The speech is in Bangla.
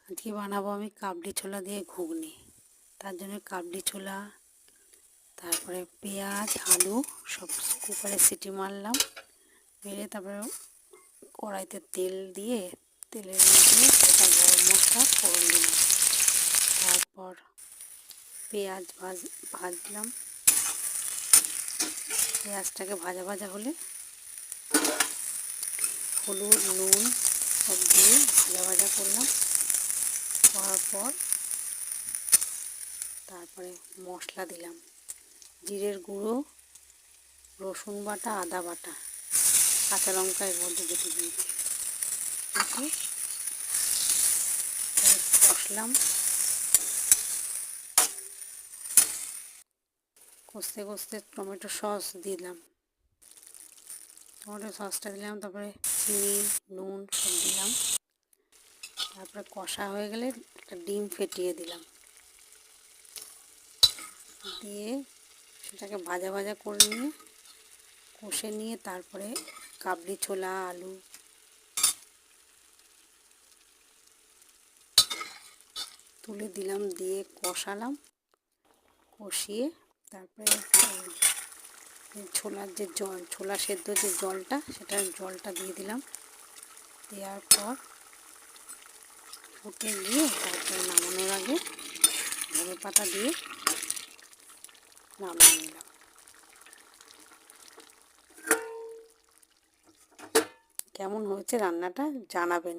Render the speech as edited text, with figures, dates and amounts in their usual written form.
আজকে বানাবো আমি কাবলি ছোলা দিয়ে ঘুগনি। তার জন্য কাবলি ছোলা, তারপরে পেঁয়াজ, আলু সব কুকারে সিটি মারলাম, মেরে তারপরে কড়াইতে তেল দিয়ে তেলের মধ্যে গোটা গরম মশলা ফোড়ন দিলাম। তারপর পেঁয়াজ ভাজলাম। পেঁয়াজটাকে ভাজা ভাজা হলে হলুদ, নুন সব দিয়ে ভাজা ভাজা করলাম। করার পর তারপরে মশলা দিলাম, জিরের গুঁড়ো, রসুন বাটা, আদা বাটা, কাঁচা লঙ্কা এর মধ্যে বেটে দিয়েছি। কষলাম, কষতে কষতে টমেটো সস দিলাম, টমেটো সসটা দিলাম, তারপরে চিনি, নুন সব দিলাম। তারপরে কষা হয়ে গেলে একটা ডিম ফেটিয়ে দিলাম, দিয়ে সেটাকে ভাজা ভাজা করে নিয়ে কষে নিয়ে তারপরে কাবলি ছোলা, আলু তুলে দিলাম, দিয়ে কষালাম। কষিয়ে তারপরে ছোলার যে জল, ছোলা সেদ্ধ যে জলটা, জলটা দিয়ে দিলাম। দেওয়ার পর ফুটে গিয়ে তারপরে নামানোর আগে ধনে পাতা দিয়ে নামিয়ে নিলাম। কেমন হয়েছে রান্নাটা জানাবেন।